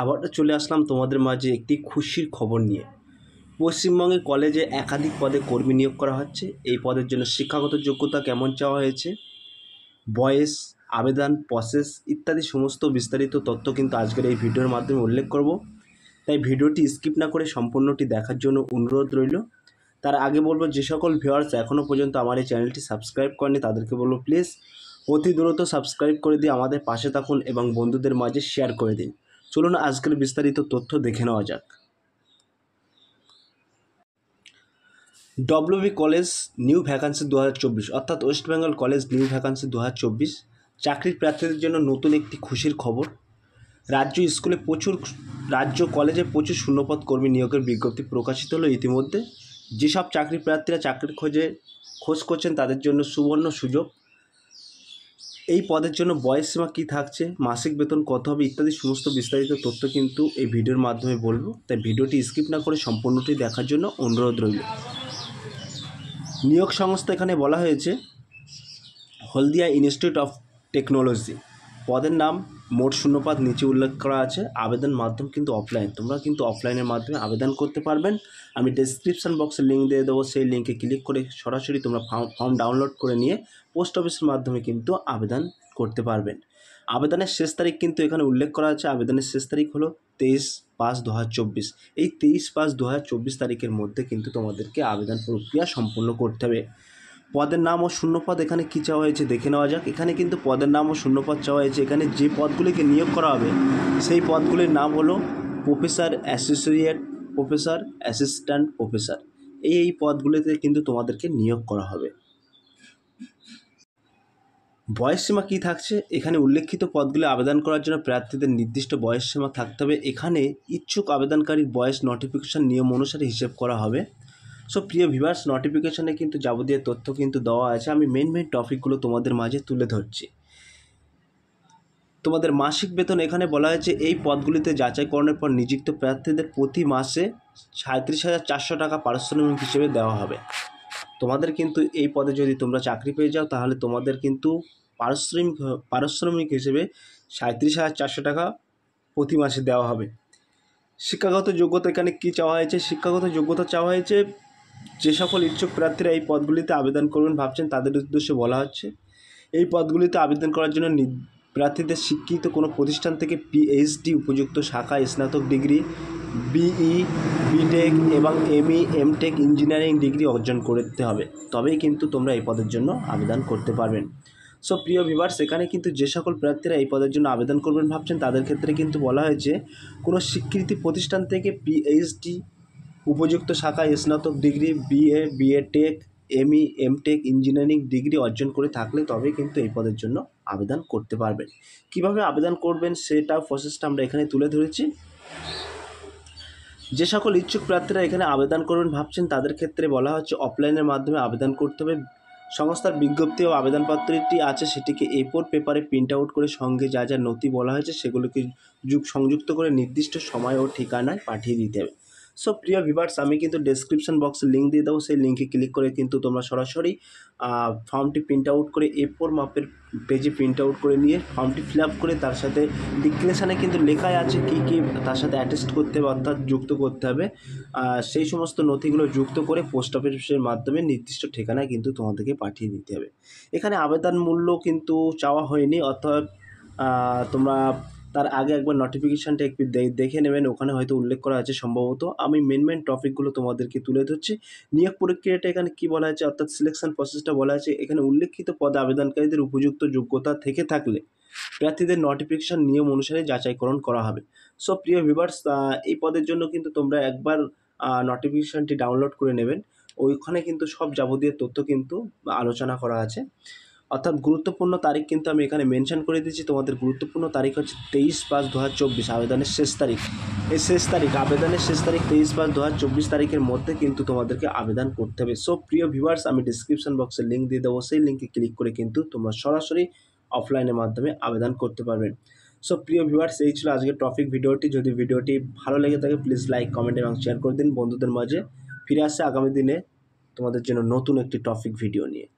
আবারও চলে আসলাম তোমাদের মাঝে একটি খুশির খবর নিয়ে। পশ্চিমবঙ্গে কলেজে একাধিক পদে কর্মী নিয়োগ করা হচ্ছে। এই পদের জন্য শিক্ষাগত যোগ্যতা কেমন চাওয়া হয়েছে, বয়স, আবেদন প্রসেস ইত্যাদি সমস্ত বিস্তারিত তথ্য কিন্তু আজকের এই ভিডিওর মাধ্যমে উল্লেখ করব। তাই ভিডিওটি স্কিপ না করে সম্পূর্ণটি দেখার জন্য অনুরোধ রইল। তার আগে বলবো, যে সকল ভিউয়ার্স এখনও পর্যন্ত আমার এই চ্যানেলটি সাবস্ক্রাইব করেনি তাদেরকে বলবো প্লিজ অতি দ্রুত সাবস্ক্রাইব করে দিয়ে আমাদের পাশে থাকুন এবং বন্ধুদের মাঝে শেয়ার করে দিন। চলুন আজকের বিস্তারিত তথ্য দেখে নেওয়া যাক। ডব্লিউবি কলেজ নিউ ভ্যাকান্সি 2024, অর্থাৎ West Bengal college new vacancy 2024 চাকরির প্রার্থীদের জন্য নতুন একটি খুশির খবর। রাজ্য কলেজে প্রচুর শূন্যপদ কর্মী নিয়োগের বিজ্ঞপ্তি প্রকাশিত হলো ইতিমধ্যে। যেসব চাকরি প্রার্থীরা চাকরির খোঁজ করছেন তাদের জন্য সুবর্ণ সুযোগ। এই পদের জন্য বয়সসীমা কী থাকছে, মাসিক বেতন কত হবে ইত্যাদি সমস্ত বিস্তারিত তথ্য কিন্তু এই ভিডিওর মাধ্যমে বলবো। তাই ভিডিওটি স্কিপ না করে সম্পূর্ণটি দেখার জন্য অনুরোধ রইল। নিয়োগ সংস্থা এখানে বলা হয়েছে হলদিয়া ইনস্টিটিউট অফ টেকনোলজি। পদের নাম, মোট শূন্যপদ নিচে উল্লেখ করা আছে। আবেদন মাধ্যম কিন্তু অফলাইন, তোমরা কিন্তু অফলাইনের মাধ্যমে আবেদন করতে পারবেন। আমি ডেসক্রিপশন বক্সে লিঙ্ক দিয়ে দেবো, সেই লিঙ্কে ক্লিক করে সরাসরি তোমরা ফর্ম ডাউনলোড করে নিয়ে পোস্ট অফিসের মাধ্যমে কিন্তু আবেদন করতে পারবেন। আবেদনের শেষ তারিখ কিন্তু এখানে উল্লেখ করা আছে। আবেদনের শেষ তারিখ হলো 23/5/2024। এই 23/5/2024 তারিখের মধ্যে কিন্তু তোমাদেরকে আবেদন প্রক্রিয়া সম্পূর্ণ করতে হবে। পদের নাম ও শূন্যপদ এখানে কী চাওয়া হয়েছে দেখে নেওয়া যাক। এখানে কিন্তু পদের নাম ও শূন্যপদ চাওয়া হয়েছে। এখানে যে পদগুলিকে নিয়োগ করা হবে সেই পদগুলির নাম হলো professor, associate professor, assistant professor. এই পদগুলিতে কিন্তু তোমাদেরকে নিয়োগ করা হবে। বয়সসীমা কী থাকছে, এখানে উল্লেখিত পদগুলি আবেদন করার জন্য প্রার্থীদের নির্দিষ্ট বয়সসীমা থাকতে হবে। এখানে ইচ্ছুক আবেদনকারীর বয়স নোটিফিকেশন নিয়ম অনুসারে হিসেব করা হবে। সো প্রিয় ভিউয়ার্স, নোটিফিকেশনে কিন্তু যাবতীয় তথ্য কিন্তু দেওয়া আছে। আমি মেন টপিকগুলো তোমাদের মাঝে তুলে ধরছি। তোমাদের মাসিক বেতন এখানে বলা হয়েছে এই পদগুলিতে যাচাইকরণের পর নিযুক্ত প্রার্থীদের প্রতি মাসে 37,400 টাকা পারিশ্রমিক হিসেবে দেওয়া হবে। তোমাদের কিন্তু এই পদে যদি তোমরা চাকরি পেয়ে যাও তাহলে তোমাদের কিন্তু পারিশ্রমিক হিসেবে 37,400 টাকা প্রতি মাসে দেওয়া হবে। শিক্ষাগত যোগ্যতা এখানে কী চাওয়া হয়েছে, শিক্ষাগত যোগ্যতা চাওয়া হয়েছে যে সকল ইচ্ছুক প্রার্থীরা এই পদগুলিতে আবেদন করবেন ভাবছেন তাদের উদ্দেশ্যে বলা হচ্ছে, এই পদগুলিতে আবেদন করার জন্য প্রার্থীদের শিক্ষিত কোনো প্রতিষ্ঠান থেকে পিএইচডি উপযুক্ত শাখায় স্নাতক ডিগ্রি, বিই, বিটেক এবং এমই, এমটেক ইঞ্জিনিয়ারিং ডিগ্রি অর্জন করতে হবে, তবেই কিন্তু তোমরা এই পদের জন্য আবেদন করতে পারবেন। সো প্রিয় ভিউয়ার্স, এখানে কিন্তু যে সকল প্রার্থীরা এই পদের জন্য আবেদন করবেন ভাবছেন তাদের ক্ষেত্রে কিন্তু বলা হয়েছে কোনো স্বীকৃতি প্রতিষ্ঠান থেকে পিএইচডি উপযুক্ত শাখায় স্নাতক degree, BA, BTech, ME, MTech engineering degree অর্জন করে থাকলে তবে কিন্তু এই পদের জন্য আবেদন করতে পারবেন। কিভাবে আবেদন করবেন সেটা প্রসেসটা আমরা এখানে তুলে ধরেছি। যে সকল ইচ্ছুক প্রার্থীরা এখানে আবেদন করবেন ভাবছেন তাদের ক্ষেত্রে বলা হচ্ছে অফলাইনের মাধ্যমে আবেদন করতে হবে। সংস্থার বিজ্ঞপ্তি ও আবেদনপত্রটি আছে সেটিকে A4 পেপারে প্রিন্ট আউট করে সঙ্গে যা যা নথি বলা হয়েছে সেগুলোকে সংযুক্ত করে নির্দিষ্ট সময় ও ঠিকানায় পাঠিয়ে দিতে হবে। সো প্রিয় ভিউয়ার্স, আমি কিন্তু ডেসক্রিপশন বক্সে লিঙ্ক দিয়ে দেবো, সেই লিঙ্কে ক্লিক করে কিন্তু তোমরা সরাসরি ফর্মটি প্রিন্ট আউট করে A4 মাপের পেজে প্রিন্ট আউট করে নিয়ে ফর্মটি ফিল আপ করে তার সাথে ডিক্লেরেশনে কিন্তু লেখাই আছে কী কী তার সাথে অ্যাটেস্ট করতে হবে, অর্থাৎ যুক্ত করতে হবে। সেই সমস্ত নথিগুলো যুক্ত করে পোস্ট অফিসের মাধ্যমে নির্দিষ্ট ঠিকানায় কিন্তু তোমাদেরকে পাঠিয়ে দিতে হবে। এখানে আবেদন মূল্য কিন্তু চাওয়া হয়নি, অর্থাৎ তোমরা তার আগে একবার নোটিফিকেশানটা একটু দেখে নেবেন, ওখানে হয়তো উল্লেখ করা আছে সম্ভবত। আমি মেন টপিকগুলো তোমাদেরকে তুলে ধরছি। নিয়োগ প্রক্রিয়াটা এখানে কী বলা আছে, অর্থাৎ সিলেকশন প্রসেসটা বলা আছে। এখানে উল্লেখিত পদে আবেদনকারীদের উপযুক্ত যোগ্যতা থেকে থাকলে প্রার্থীদের নোটিফিকেশান নিয়ম অনুসারে যাচাইকরণ করা হবে। সো প্রিয় ভিউয়ার্স, এই পদের জন্য কিন্তু তোমরা একবার নোটিফিকেশানটি ডাউনলোড করে নেবেন। ওইখানে কিন্তু সব যাবতীয় তথ্য কিন্তু আলোচনা করা আছে। অর্থাৎ গুরুত্বপূর্ণ তারিখ কিন্তু আমি এখানে মেনশন করে দিচ্ছি। তোমাদের গুরুত্বপূর্ণ তারিখ হচ্ছে 23/5/2024 আবেদনের শেষ তারিখ। এই আবেদনের শেষ তারিখ 23/5/2024 তারিখের মধ্যে কিন্তু তোমাদেরকে আবেদন করতে হবে। সো প্রিয় ভিউয়ার্স, আমি ডিসক্রিপশন বক্সে লিঙ্ক দিয়ে দেবো, সেই লিঙ্কে ক্লিক করে কিন্তু তোমরা সরাসরি অফলাইনের মাধ্যমে আবেদন করতে পারবেন। সো প্রিয় ভিউয়ার্স, এই ছিল আজকের টপিক ভিডিওটি। যদি ভিডিওটি ভালো লেগে থাকে প্লিজ লাইক, কমেন্ট এবং শেয়ার করে দিন বন্ধুদের মাঝে। ফিরে আসছে আগামী দিনে তোমাদের জন্য নতুন একটি টপিক ভিডিও নিয়ে।